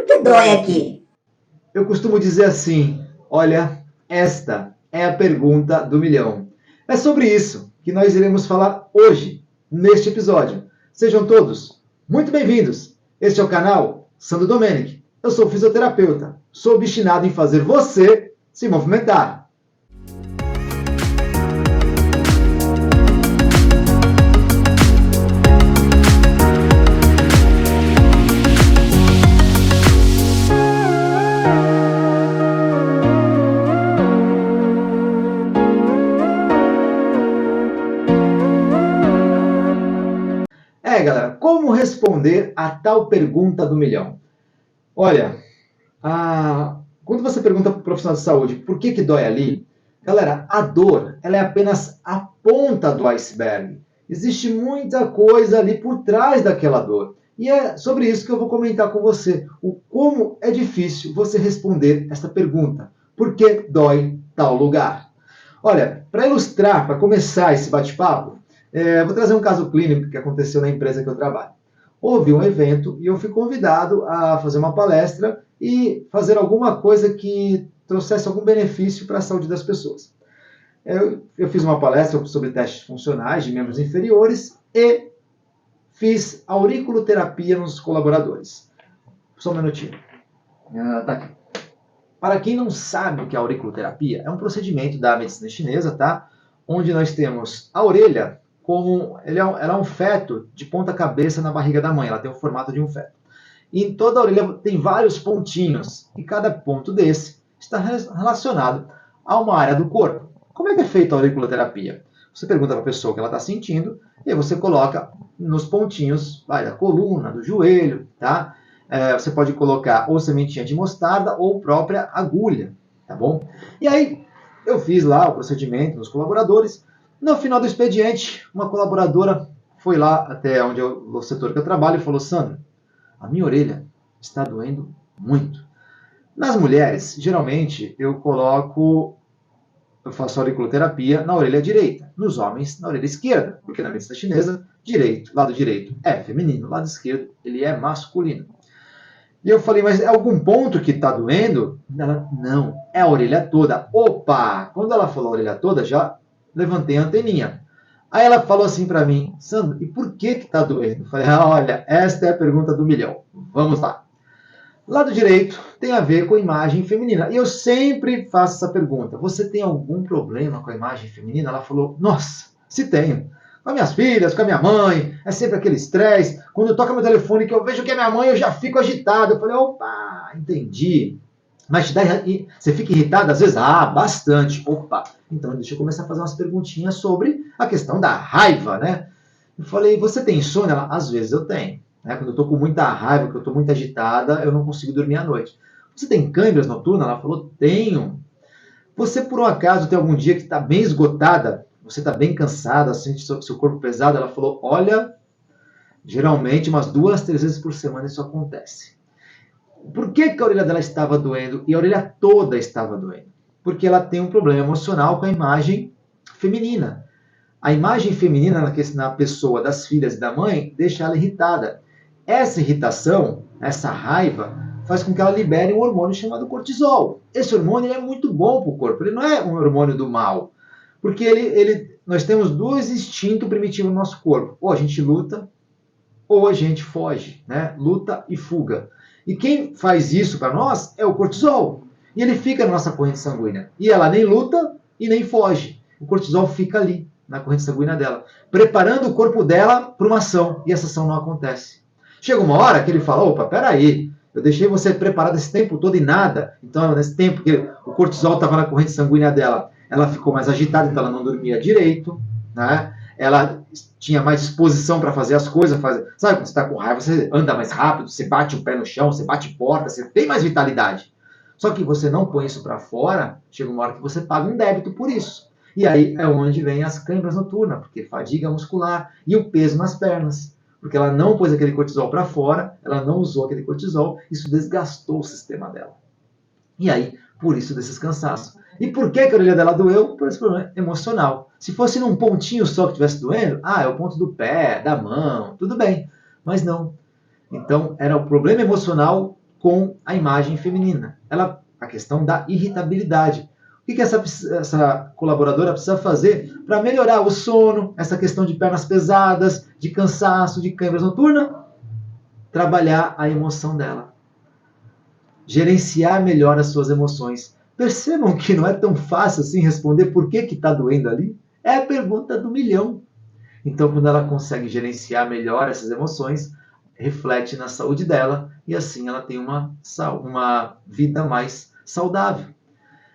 Por que dói aqui? Eu costumo dizer assim, olha, esta é a pergunta do milhão. É sobre isso que nós iremos falar hoje, neste episódio. Sejam todos muito bem-vindos. Este é o canal Sandro Domenic. Eu sou fisioterapeuta, sou obstinado em fazer você se movimentar. Galera, como responder a tal pergunta do milhão? Olha, quando você pergunta para o profissional de saúde por que dói ali, galera, a dor ela é apenas a ponta do iceberg. Existe muita coisa ali por trás daquela dor. E é sobre isso que eu vou comentar com você. O como é difícil você responder esta pergunta. Por que dói tal lugar? Olha, para ilustrar, para começar esse bate-papo, vou trazer um caso clínico que aconteceu na empresa que eu trabalho. Houve um evento e eu fui convidado a fazer uma palestra e fazer alguma coisa que trouxesse algum benefício para a saúde das pessoas. Eu fiz uma palestra sobre testes funcionais de membros inferiores e fiz auriculoterapia nos colaboradores. Só um minutinho. Tá aqui. Para quem não sabe o que é auriculoterapia, é um procedimento da medicina chinesa, tá? Onde nós temos a orelha como ela é um feto de ponta cabeça na barriga da mãe, ela tem o formato de um feto. E em toda a orelha tem vários pontinhos, e cada ponto desse está relacionado a uma área do corpo. Como é que é feita a auriculoterapia? Você pergunta para a pessoa o que ela está sentindo, e aí você coloca nos pontinhos da coluna, do joelho, tá? Você pode colocar ou sementinha de mostarda ou própria agulha, tá bom? E aí eu fiz lá o procedimento nos colaboradores. No final do expediente, uma colaboradora foi lá até o setor que eu trabalho e falou: Sandro, a minha orelha está doendo muito. Nas mulheres, geralmente, eu faço auriculoterapia na orelha direita. Nos homens, na orelha esquerda, porque na medicina chinesa, lado direito é feminino, lado esquerdo ele é masculino. E eu falei, mas é algum ponto que está doendo? Ela, não, é a orelha toda. Opa! Quando ela falou a orelha toda, já levantei a anteninha. Aí ela falou assim para mim, Sandro, e por que está doendo? Eu falei, olha, esta é a pergunta do milhão. Vamos lá. Lado direito tem a ver com a imagem feminina. E eu sempre faço essa pergunta. Você tem algum problema com a imagem feminina? Ela falou, nossa, se tenho. Com as minhas filhas, com a minha mãe, é sempre aquele estresse. Quando toca meu telefone que eu vejo que é minha mãe, eu já fico agitado. Eu falei, opa, entendi. Mas você fica irritado às vezes? Ah, bastante. Opa, então deixa eu começar a fazer umas perguntinhas sobre a questão da raiva, né? Eu falei, você tem insônia? Ela, às vezes eu tenho. Né? Quando eu tô com muita raiva, que eu tô muito agitada, eu não consigo dormir à noite. Você tem câimbras noturnas? Ela falou, tenho. Você, por um acaso, tem algum dia que está bem esgotada? Você está bem cansada, sente seu corpo pesado? Ela falou, olha, geralmente umas 2, 3 vezes por semana isso acontece. Por que a orelha dela estava doendo e a orelha toda estava doendo? Porque ela tem um problema emocional com a imagem feminina. A imagem feminina na pessoa das filhas e da mãe deixa ela irritada. Essa irritação, essa raiva, faz com que ela libere um hormônio chamado cortisol. Esse hormônio é muito bom para o corpo, ele não é um hormônio do mal. Porque nós temos dois instintos primitivos no nosso corpo. Ou a gente luta, ou a gente foge, né? Luta e fuga. E quem faz isso para nós é o cortisol. E ele fica na nossa corrente sanguínea. E ela nem luta e nem foge. O cortisol fica ali, na corrente sanguínea dela, preparando o corpo dela para uma ação. E essa ação não acontece. Chega uma hora que ele fala, opa, peraí, eu deixei você preparado esse tempo todo e nada. Então, nesse tempo que o cortisol estava na corrente sanguínea dela, ela ficou mais agitada, então ela não dormia direito, né? Ela tinha mais disposição para fazer as coisas. Sabe, quando você está com raiva, você anda mais rápido, você bate o pé no chão, você bate porta, você tem mais vitalidade. Só que você não põe isso para fora, chega uma hora que você paga um débito por isso. E aí é onde vem as câimbras noturnas, porque fadiga muscular e o peso nas pernas. Porque ela não pôs aquele cortisol para fora, ela não usou aquele cortisol, isso desgastou o sistema dela. E aí, por isso desses cansaços. E por que a orelha dela doeu? Por esse problema emocional. Se fosse num pontinho só que estivesse doendo, é o ponto do pé, da mão, tudo bem. Mas não. Então, era o problema emocional com a imagem feminina. A questão da irritabilidade. O que essa colaboradora precisa fazer para melhorar o sono, essa questão de pernas pesadas, de cansaço, de câimbras noturnas? Trabalhar a emoção dela. Gerenciar melhor as suas emoções. Percebam que não é tão fácil assim responder por que está doendo ali? É a pergunta do milhão. Então, quando ela consegue gerenciar melhor essas emoções, reflete na saúde dela e assim ela tem uma vida mais saudável.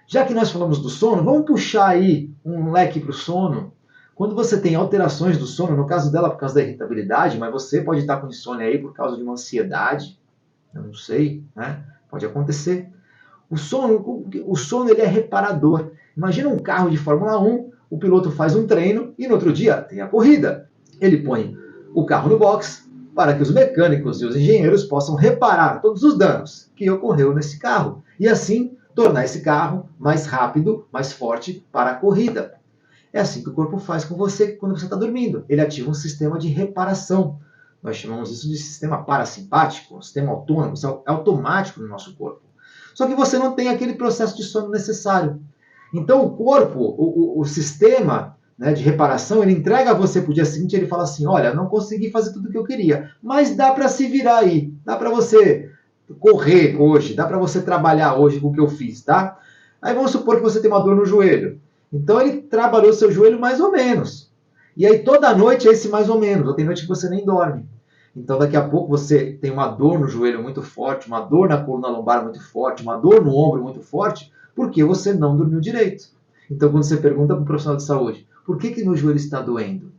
Já que nós falamos do sono, vamos puxar aí um leque para o sono. Quando você tem alterações do sono, no caso dela por causa da irritabilidade, mas você pode estar com insônia aí por causa de uma ansiedade, eu não sei, né? Pode acontecer. O sono ele é reparador. Imagina um carro de Fórmula 1, o piloto faz um treino e no outro dia tem a corrida. Ele põe o carro no box para que os mecânicos e os engenheiros possam reparar todos os danos que ocorreu nesse carro e assim tornar esse carro mais rápido, mais forte para a corrida. É assim que o corpo faz com você quando você está dormindo. Ele ativa um sistema de reparação. Nós chamamos isso de sistema parasimpático, um sistema autônomo, isso é automático no nosso corpo. Só que você não tem aquele processo de sono necessário. Então o corpo, o sistema, né, de reparação, ele entrega a você para o dia seguinte, ele fala assim, olha, não consegui fazer tudo o que eu queria, mas dá para se virar aí, dá para você correr hoje, dá para você trabalhar hoje com o que eu fiz, tá? Aí vamos supor que você tem uma dor no joelho. Então ele trabalhou seu joelho mais ou menos. E aí toda noite é esse mais ou menos, ou tem noite que você nem dorme. Então daqui a pouco você tem uma dor no joelho muito forte, uma dor na coluna lombar muito forte, uma dor no ombro muito forte, porque você não dormiu direito. Então quando você pergunta para um profissional de saúde, por que meu joelho está doendo?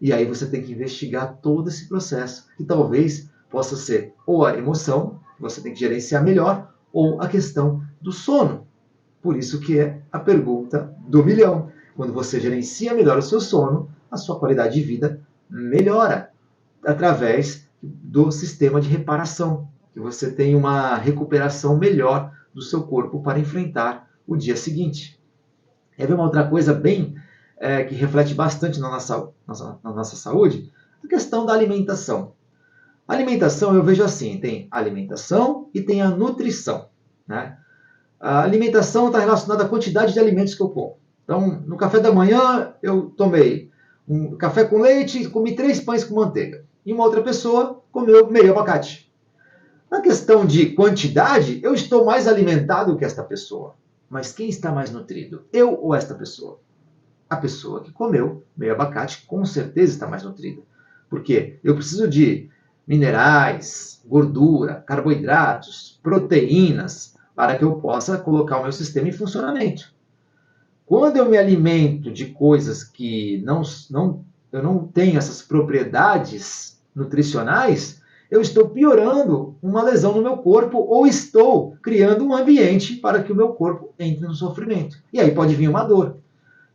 E aí você tem que investigar todo esse processo, que talvez possa ser ou a emoção, que você tem que gerenciar melhor, ou a questão do sono. Por isso que é a pergunta do milhão. Quando você gerencia melhor o seu sono, a sua qualidade de vida melhora através do sistema de reparação, que você tem uma recuperação melhor do seu corpo para enfrentar o dia seguinte. É uma outra coisa bem que reflete bastante na nossa saúde, a questão da alimentação. A alimentação eu vejo assim, tem a alimentação e tem a nutrição, né? A alimentação está relacionada à quantidade de alimentos que eu como. Então, no café da manhã, eu tomei um café com leite e comi 3 pães com manteiga. E uma outra pessoa comeu meio abacate. Na questão de quantidade, eu estou mais alimentado que esta pessoa. Mas quem está mais nutrido? Eu ou esta pessoa? A pessoa que comeu meio abacate com certeza está mais nutrida. Porque eu preciso de minerais, gordura, carboidratos, proteínas, para que eu possa colocar o meu sistema em funcionamento. Quando eu me alimento de coisas que eu não tenho essas propriedades nutricionais, eu estou piorando uma lesão no meu corpo ou estou criando um ambiente para que o meu corpo entre no sofrimento. E aí pode vir uma dor.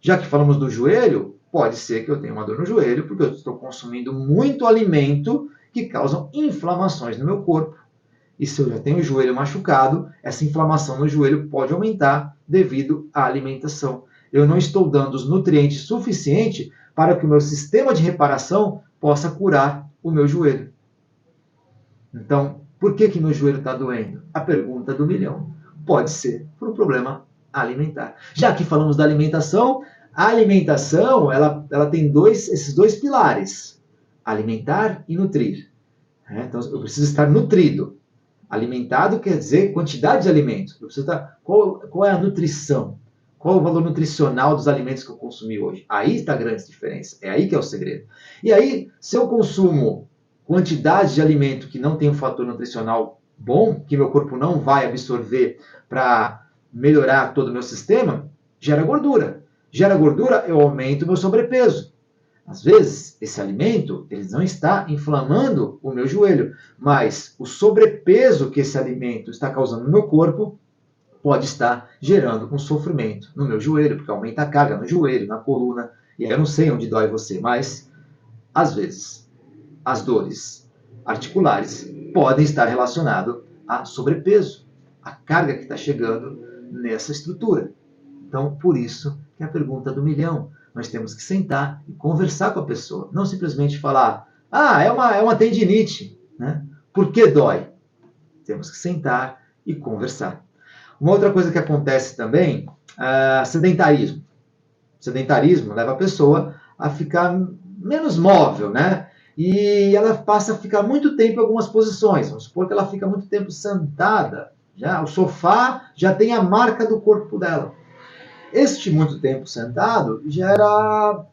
Já que falamos do joelho, pode ser que eu tenha uma dor no joelho porque eu estou consumindo muito alimento que causam inflamações no meu corpo. E se eu já tenho o joelho machucado, essa inflamação no joelho pode aumentar devido à alimentação. Eu não estou dando os nutrientes suficientes para que o meu sistema de reparação possa curar o meu joelho. Então, por que meu joelho está doendo? A pergunta do milhão. Pode ser por um problema alimentar. Já que falamos da alimentação, a alimentação ela tem esses dois pilares, alimentar e nutrir. Então, eu preciso estar nutrido. Alimentado quer dizer quantidade de alimentos. Eu preciso estar, qual é a nutrição? Qual é o valor nutricional dos alimentos que eu consumi hoje? Aí está a grande diferença. É aí que é o segredo. E aí, se eu consumo quantidade de alimento que não tem um fator nutricional bom, que meu corpo não vai absorver para melhorar todo o meu sistema, gera gordura. Gera gordura, eu aumento o meu sobrepeso. Às vezes, esse alimento ele não está inflamando o meu joelho, mas o sobrepeso que esse alimento está causando no meu corpo pode estar gerando um sofrimento no meu joelho, porque aumenta a carga no joelho, na coluna, e aí eu não sei onde dói você, mas às vezes as dores articulares podem estar relacionadas a sobrepeso, a carga que está chegando nessa estrutura. Então, por isso que é a pergunta do milhão. Nós temos que sentar e conversar com a pessoa. Não simplesmente falar, é uma tendinite. Né? Por que dói? temos que sentar e conversar. Uma outra coisa que acontece também é sedentarismo. Sedentarismo leva a pessoa a ficar menos móvel, né? E ela passa a ficar muito tempo em algumas posições. Vamos supor que ela fica muito tempo sentada. Já, o sofá já tem a marca do corpo dela. Este muito tempo sentado gera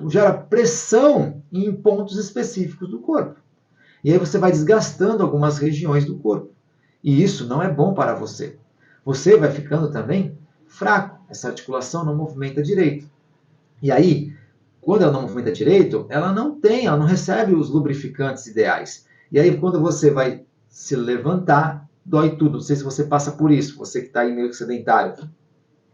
gera pressão em pontos específicos do corpo. E aí você vai desgastando algumas regiões do corpo. E isso não é bom para você. Você vai ficando também fraco. Essa articulação não movimenta direito. E aí, quando ela não movimenta direito, ela não recebe os lubrificantes ideais. E aí, quando você vai se levantar, dói tudo. Não sei se você passa por isso, você que está aí meio sedentário.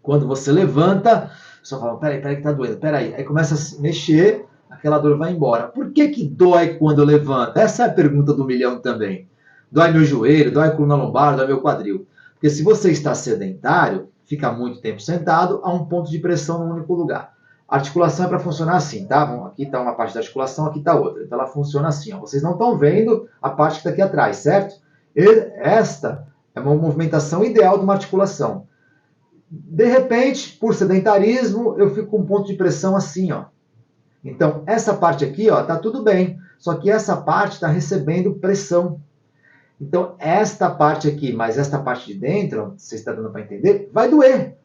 Quando você levanta, só fala, peraí que tá doendo, peraí. Aí começa a se mexer, aquela dor vai embora. Por que dói quando eu levanto? Essa é a pergunta do milhão também. Dói meu joelho, dói a coluna lombar, dói meu quadril. Porque se você está sedentário, fica muito tempo sentado, há um ponto de pressão num único lugar. A articulação é para funcionar assim, tá? Aqui está uma parte da articulação, aqui está outra. Então ela funciona assim. Ó. Vocês não estão vendo a parte que está aqui atrás, certo? Esta é uma movimentação ideal de uma articulação. De repente, por sedentarismo, eu fico com um ponto de pressão assim, ó. Então, essa parte aqui, ó, tá tudo bem. Só que essa parte está recebendo pressão. Então, esta parte aqui, mais esta parte de dentro, ó, você está dando para entender, vai doer.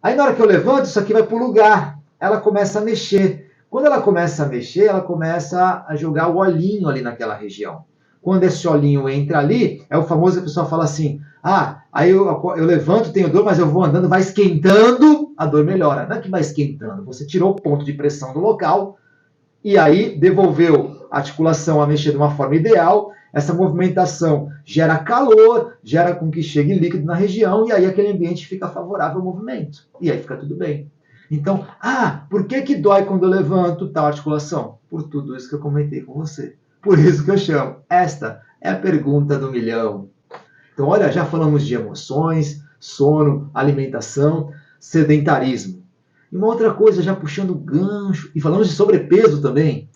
Aí, na hora que eu levanto, isso aqui vai para o lugar. Ela começa a mexer. Quando ela começa a mexer, ela começa a jogar o olhinho ali naquela região. Quando esse olhinho entra ali, é o famoso que a pessoa fala assim, aí eu levanto, tenho dor, mas eu vou andando, vai esquentando, a dor melhora. Não é que vai esquentando, você tirou o ponto de pressão do local e aí devolveu a articulação a mexer de uma forma ideal, essa movimentação gera calor, gera com que chegue líquido na região e aí aquele ambiente fica favorável ao movimento. E aí fica tudo bem. Então, por que dói quando eu levanto tal articulação? Por tudo isso que eu comentei com você. Por isso que eu chamo. Esta é a pergunta do milhão. Então, olha, já falamos de emoções, sono, alimentação, sedentarismo. E uma outra coisa, já puxando o gancho, e falamos de sobrepeso também,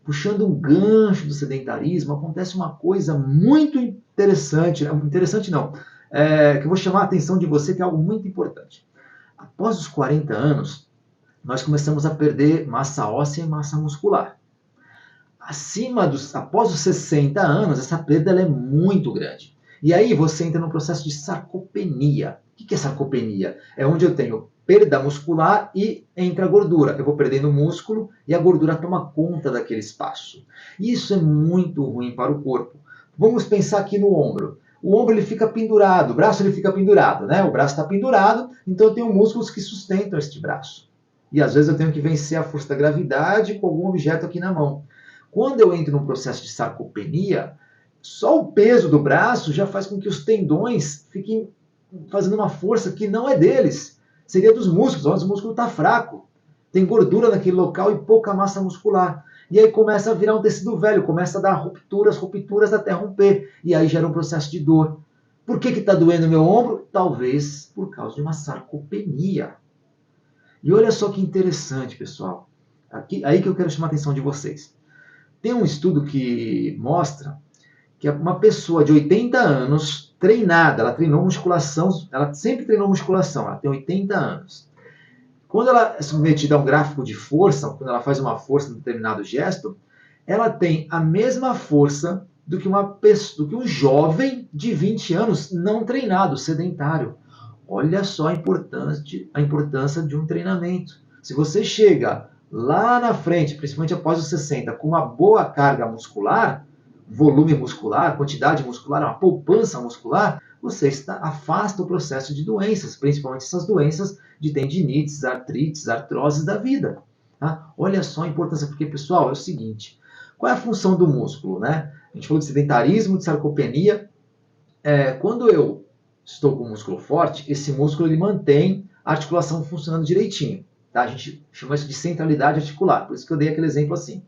puxando um gancho do sedentarismo, acontece uma coisa muito interessante, que eu vou chamar a atenção de você, que é algo muito importante. Após os 40 anos, nós começamos a perder massa óssea e massa muscular. Após os 60 anos, essa perda ela é muito grande. E aí você entra no processo de sarcopenia. O que é sarcopenia? É onde eu tenho perda muscular e entra a gordura. Eu vou perdendo músculo e a gordura toma conta daquele espaço. Isso é muito ruim para o corpo. Vamos pensar aqui no ombro. O ombro ele fica pendurado, o braço ele fica pendurado, né? O braço está pendurado, então eu tenho músculos que sustentam este braço. E às vezes eu tenho que vencer a força da gravidade com algum objeto aqui na mão. Quando eu entro num processo de sarcopenia, só o peso do braço já faz com que os tendões fiquem fazendo uma força que não é deles. Seria dos músculos, onde o músculo está fraco. Tem gordura naquele local e pouca massa muscular. E aí começa a virar um tecido velho, começa a dar rupturas até romper. E aí gera um processo de dor. Por que está doendo meu ombro? Talvez por causa de uma sarcopenia. E olha só que interessante, pessoal. Aí que eu quero chamar a atenção de vocês. Tem um estudo que mostra que uma pessoa de 80 anos, treinada, ela treinou musculação, ela sempre treinou musculação, ela tem 80 anos. Quando ela é submetida a um gráfico de força, quando ela faz uma força em um determinado gesto, ela tem a mesma força do que um jovem de 20 anos não treinado, sedentário. Olha só a importância de um treinamento. Se você chega lá na frente, principalmente após os 60, com uma boa carga muscular, volume muscular, quantidade muscular, uma poupança muscular, você afasta o processo de doenças, principalmente essas doenças de tendinites, artrites, artroses da vida. Tá? Olha só a importância, porque, pessoal, é o seguinte, qual é a função do músculo? Né? A gente falou de sedentarismo, de sarcopenia. Quando eu estou com o músculo forte, esse músculo ele mantém a articulação funcionando direitinho. Tá? A gente chama isso de centralidade articular, por isso que eu dei aquele exemplo assim.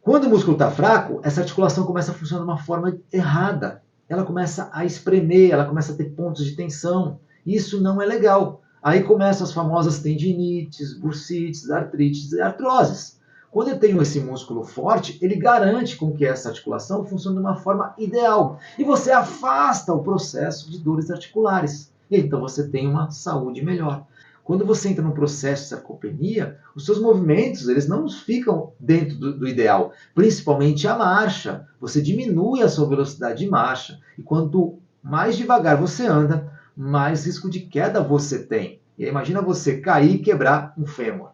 Quando o músculo está fraco, essa articulação começa a funcionar de uma forma errada. Ela começa a espremer, ela começa a ter pontos de tensão. Isso não é legal. Aí começam as famosas tendinites, bursites, artrites e artroses. Quando eu tenho esse músculo forte, ele garante com que essa articulação funcione de uma forma ideal. E você afasta o processo de dores articulares. Então você tem uma saúde melhor. Quando você entra num processo de sarcopenia, os seus movimentos eles não ficam dentro do ideal, principalmente a marcha. Você diminui a sua velocidade de marcha e quanto mais devagar você anda, mais risco de queda você tem. E aí, imagina você cair e quebrar um fêmur.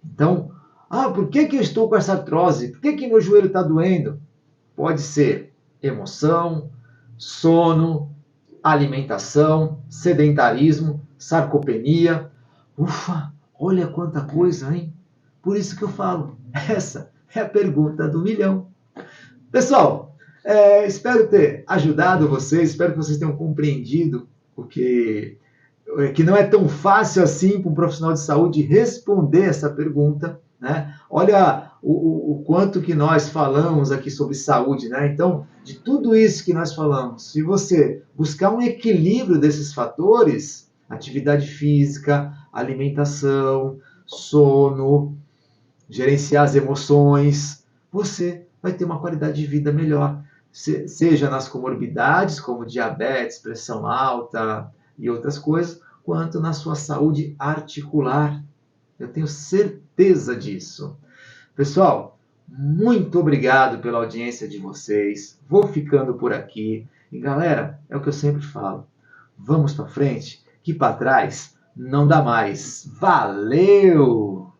Então, por que eu estou com essa artrose? Por que meu joelho está doendo? Pode ser emoção, sono, alimentação, sedentarismo, sarcopenia. Ufa, olha quanta coisa, hein? Por isso que eu falo, essa é a pergunta do milhão. Pessoal, espero ter ajudado vocês, espero que vocês tenham compreendido o que não é tão fácil assim para um profissional de saúde responder essa pergunta, né? Olha o quanto que nós falamos aqui sobre saúde, né? Então, de tudo isso que nós falamos, se você buscar um equilíbrio desses fatores, atividade física, alimentação, sono, gerenciar as emoções, você vai ter uma qualidade de vida melhor, seja nas comorbidades, como diabetes, pressão alta e outras coisas, quanto na sua saúde articular. Eu tenho certeza disso. Pessoal, muito obrigado pela audiência de vocês. Vou ficando por aqui. E galera, é o que eu sempre falo. Vamos para frente, que para trás não dá mais. Valeu!